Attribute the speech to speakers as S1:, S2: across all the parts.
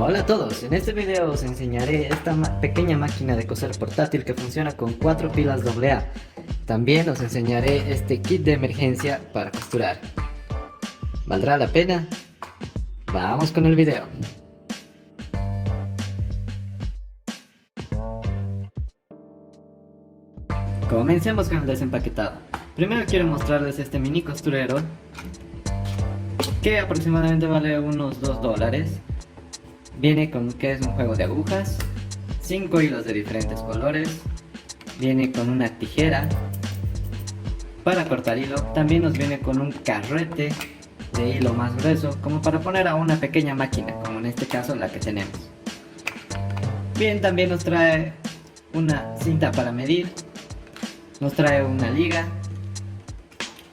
S1: Hola a todos, en este video os enseñaré esta pequeña máquina de coser portátil que funciona con 4 pilas AA. También os enseñaré este kit de emergencia para costurar. ¿Valdrá la pena? Vamos con el video. Comencemos con el desempaquetado. Primero quiero mostrarles este mini costurero que aproximadamente vale unos $2. Viene con que es un juego de agujas, 5 hilos de diferentes colores, viene con una tijera para cortar hilo, también nos viene con un carrete de hilo más grueso como para poner a una pequeña máquina, como en este caso la que tenemos. Bien, también nos trae una cinta para medir, nos trae una liga,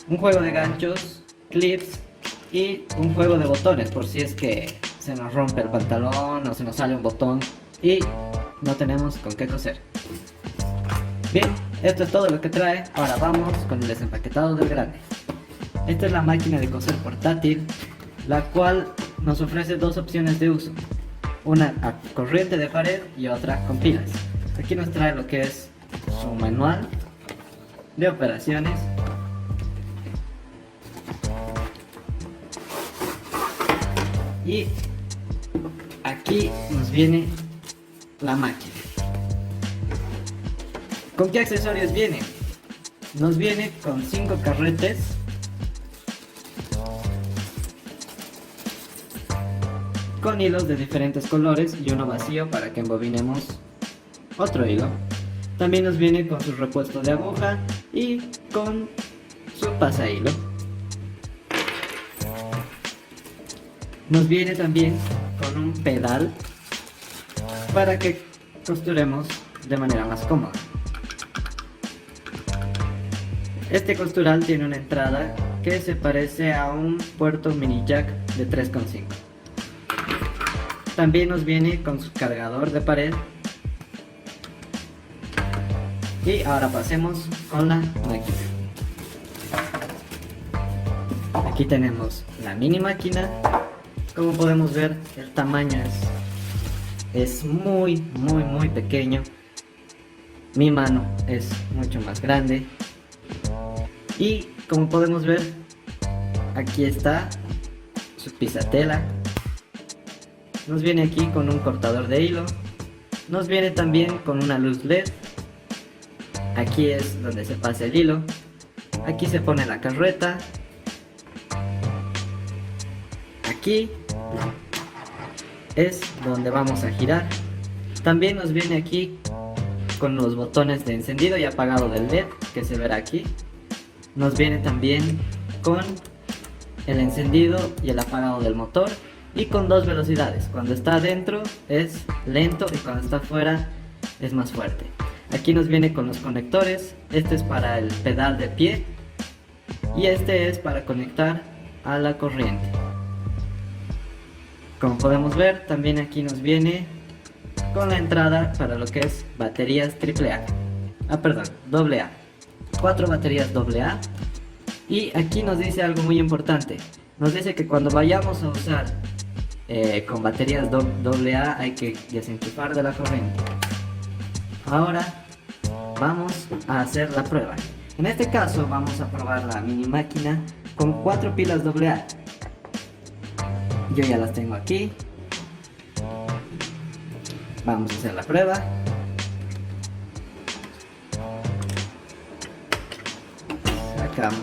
S1: un juego de ganchos, clips y un juego de botones por si es que se nos rompe el pantalón o se nos sale un botón y no tenemos con qué coser. Bien, esto es todo lo que trae. Ahora vamos con el desempaquetado del grande. Esta es la máquina de coser portátil, la cual nos ofrece dos opciones de uso, una a corriente de pared y otra con pilas. Aquí nos trae lo que es su manual de operaciones, y aquí nos viene la máquina. ¿Con qué accesorios viene? Nos viene con 5 carretes, con hilos de diferentes colores y uno vacío para que embobinemos otro hilo. También nos viene con su repuesto de aguja y con su pasahilo. Nos viene también con un pedal para que costuremos de manera más cómoda. Este costural tiene una entrada que se parece a un puerto mini jack de 3,5. También nos viene con su cargador de pared. Y ahora pasemos con la máquina. Aquí tenemos la mini máquina. Como podemos ver, el tamaño es muy pequeño. Mi mano es mucho más grande. Y como podemos ver, aquí está su pisatela. Nos viene aquí con un cortador de hilo. Nos viene también con una luz LED. Aquí es donde se pasa el hilo. Aquí se pone la carreta. Aquí es donde vamos a girar. También nos viene aquí con los botones de encendido y apagado del LED que se verá aquí. Nos viene también con el encendido y el apagado del motor y con 2 velocidades. Cuando está adentro es lento y cuando está afuera es más fuerte. Aquí nos viene con los conectores. Este es para el pedal de pie y este es para conectar a la corriente. Como podemos ver, también aquí nos viene con la entrada para lo que es baterías AA. AA. 4 baterías AA. Y aquí nos dice algo muy importante. Nos dice que cuando vayamos a usar con baterías AA hay que desenchufar de la corriente. Ahora vamos a hacer la prueba. En este caso vamos a probar la mini máquina con 4 pilas AA. Yo ya las tengo aquí. Vamos a hacer la prueba. Sacamos.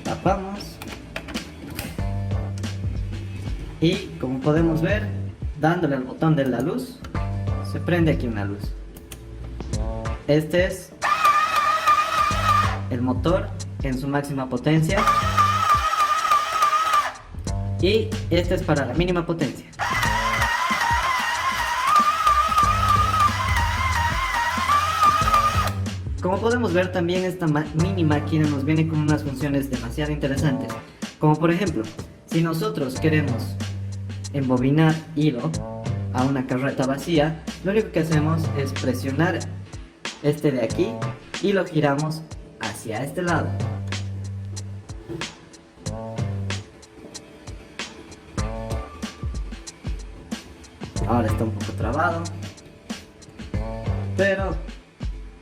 S1: Tapamos. Y como podemos ver, dándole al botón de la luz, se prende aquí una luz. Este es el motor en su máxima potencia. Y este es para la mínima potencia. Como podemos ver, también esta mini máquina nos viene con unas funciones demasiado interesantes. Como por ejemplo, si nosotros queremos embobinar hilo, a una carreta vacía, lo único que hacemos es presionar este de aquí y lo giramos hacia este lado. Ahora está un poco trabado, pero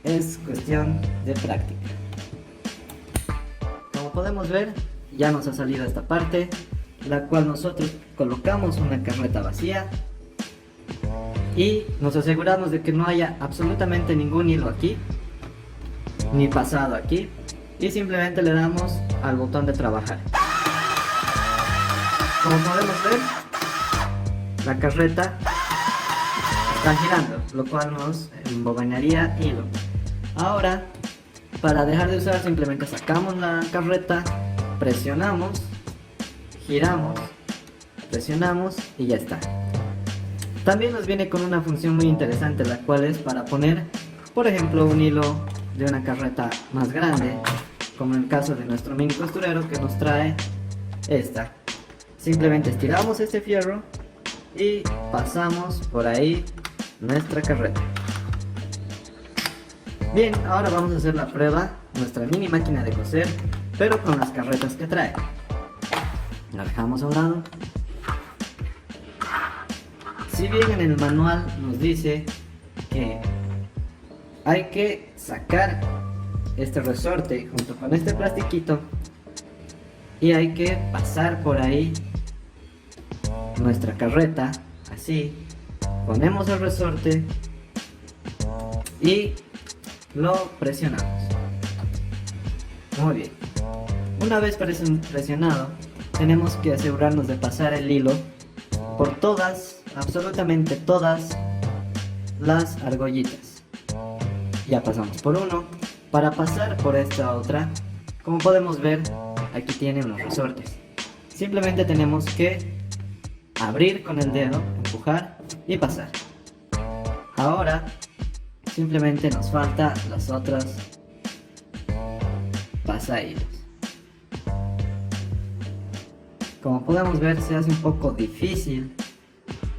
S1: es cuestión de práctica. Como podemos ver, ya nos ha salido esta parte, la cual nosotros colocamos una carreta vacía y nos aseguramos de que no haya absolutamente ningún hilo aquí ni pasado aquí, y simplemente le damos al botón de trabajar. Como podemos ver, la carreta está girando, lo cual nos embobinaría hilo. Ahora, para dejar de usar, simplemente sacamos la carreta, presionamos, giramos, presionamos y ya está. También nos viene con una función muy interesante, la cual es para poner, por ejemplo, un hilo de una carreta más grande, como en el caso de nuestro mini costurero que nos trae esta. Simplemente estiramos este fierro y pasamos por ahí nuestra carreta. Bien, ahora vamos a hacer la prueba, nuestra mini máquina de coser, pero con las carretas que trae. La dejamos a un lado. Si bien en el manual nos dice que hay que sacar este resorte junto con este plastiquito y hay que pasar por ahí nuestra carreta, así, ponemos el resorte y lo presionamos. Muy bien, una vez presionado, tenemos que asegurarnos de pasar el hilo por todas, absolutamente todas las argollitas. Ya pasamos por uno. Para pasar por esta otra, como podemos ver, aquí tienen los resortes. Simplemente tenemos que abrir con el dedo, empujar y pasar. Ahora simplemente nos falta las otras pasahilos. Como podemos ver, se hace un poco difícil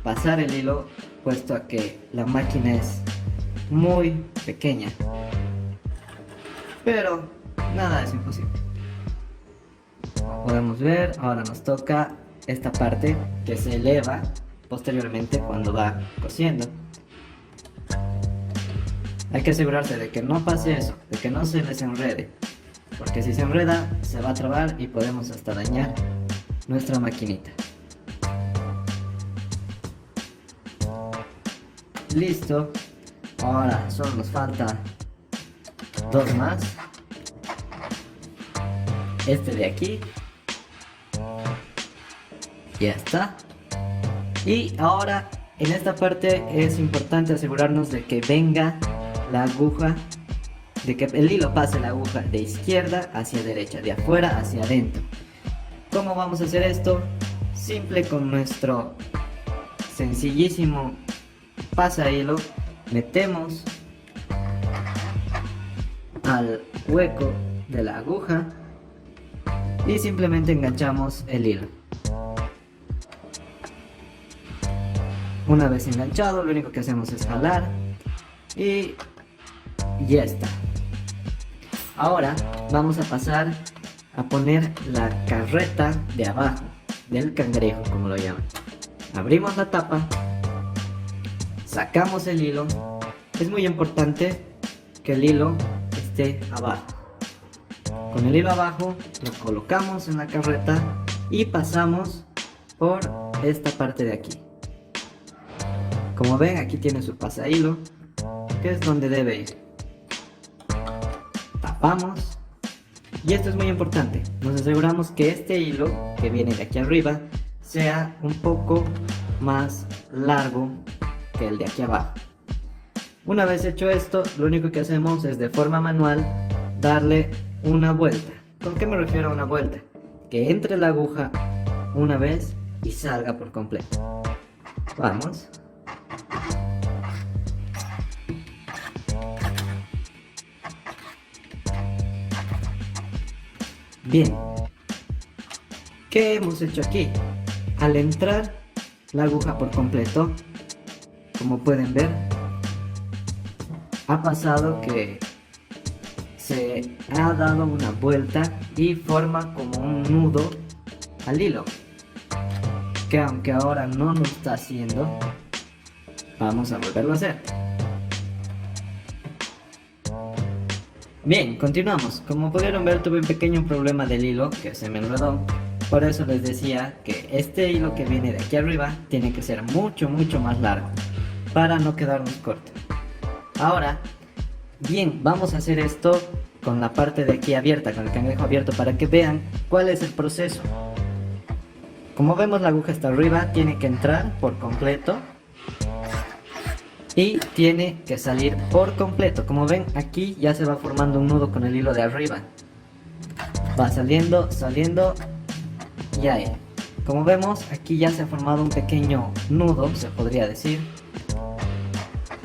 S1: pasar el hilo, puesto a que la máquina es muy pequeña, pero nada es imposible. Como podemos ver, ahora nos toca esta parte que se eleva posteriormente cuando va cosiendo. Hay que asegurarse de que no pase eso, de que no se desenrede, porque si se enreda se va a trabar y podemos hasta dañar nuestra maquinita. Listo, ahora solo nos falta dos más, este de aquí, ya está. Y ahora en esta parte es importante asegurarnos de que venga la aguja, de que el hilo pase la aguja de izquierda hacia derecha, de afuera hacia adentro. ¿Cómo vamos a hacer esto? Simple, con nuestro sencillísimo pasa hilo, metemos al hueco de la aguja y simplemente enganchamos el hilo. Una vez enganchado, lo único que hacemos es jalar y ya está. Ahora vamos a pasar a poner la carreta de abajo del cangrejo, como lo llaman. Abrimos la tapa, sacamos el hilo. Es muy importante que el hilo esté abajo. Con el hilo abajo lo colocamos en la carreta y pasamos por esta parte de aquí. Como ven, aquí tiene su pasahilo, que es donde debe ir. Tapamos. Y esto es muy importante, nos aseguramos que este hilo que viene de aquí arriba sea un poco más largo que el de aquí abajo. Una vez hecho esto, lo único que hacemos es de forma manual darle una vuelta. ¿Con qué me refiero a una vuelta? Que entre la aguja una vez y salga por completo. Vamos. Bien, ¿qué hemos hecho aquí? Al entrar la aguja por completo, como pueden ver, ha pasado que se ha dado una vuelta y forma como un nudo al hilo, que aunque ahora no lo está haciendo, vamos a volverlo a hacer. Bien, continuamos. Como pudieron ver, tuve un pequeño problema del hilo que se me enredó. Por eso les decía que este hilo que viene de aquí arriba tiene que ser mucho más largo para no quedarnos corto. Ahora, bien, vamos a hacer esto con la parte de aquí abierta, con el cangrejo abierto, para que vean cuál es el proceso. Como vemos, la aguja está arriba, tiene que entrar por completo y tiene que salir por completo. Como ven, aquí ya se va formando un nudo con el hilo de arriba. Va saliendo y ahí. Como vemos, aquí ya se ha formado un pequeño nudo, se podría decir.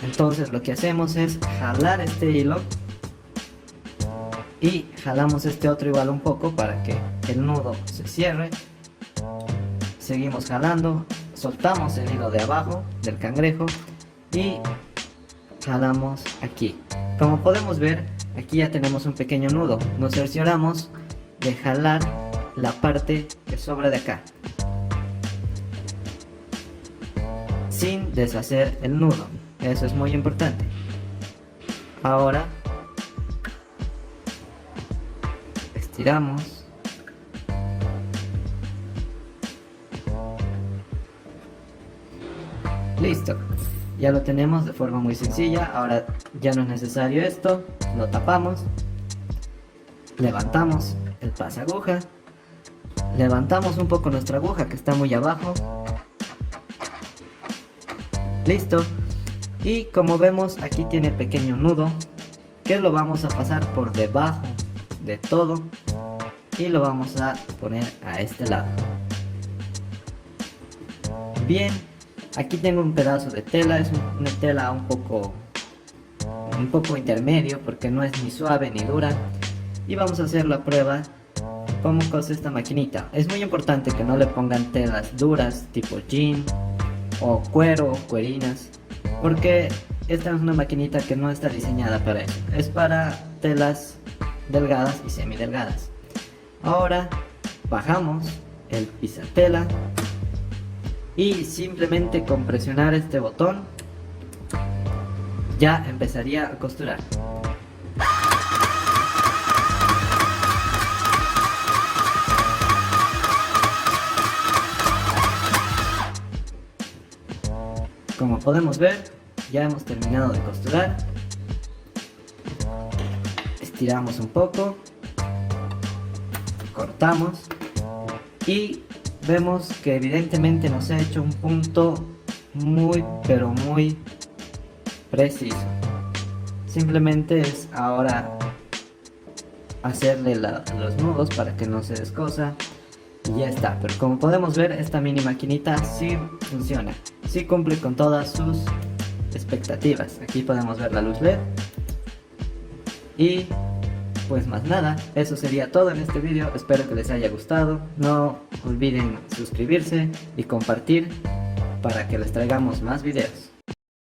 S1: Entonces lo que hacemos es jalar este hilo y jalamos este otro igual un poco para que el nudo se cierre. Seguimos jalando, soltamos el hilo de abajo del cangrejo y jalamos aquí. Como podemos ver, aquí ya tenemos un pequeño nudo. Nos cercioramos de jalar la parte que sobra de acá sin deshacer el nudo. Eso es muy importante. Ahora estiramos. Listo. Ya lo tenemos de forma muy sencilla. Ahora ya no es necesario esto. Lo tapamos. Levantamos el pasaguja. Levantamos un poco nuestra aguja que está muy abajo. Listo. Y como vemos, aquí tiene pequeño nudo que lo vamos a pasar por debajo de todo y lo vamos a poner a este lado. Bien. Aquí tengo un pedazo de tela, es una tela un poco intermedio porque no es ni suave ni dura. Y vamos a hacer la prueba cómo cose esta maquinita. Es muy importante que no le pongan telas duras tipo jean o cuero o cuerinas, porque esta es una maquinita que no está diseñada para eso. Es para telas delgadas y semidelgadas. Ahora bajamos el pisatela. Y simplemente con presionar este botón ya empezaría a costurar. Como podemos ver, ya hemos terminado de costurar. Estiramos un poco, cortamos y vemos que evidentemente nos ha hecho un punto muy preciso. Simplemente es ahora hacerle los nudos para que no se descosa y ya está. Pero como podemos ver, esta mini maquinita sí funciona, sí cumple con todas sus expectativas. Aquí podemos ver la luz LED y pues más nada, eso sería todo en este vídeo. Espero que les haya gustado. No olviden suscribirse y compartir para que les traigamos más videos.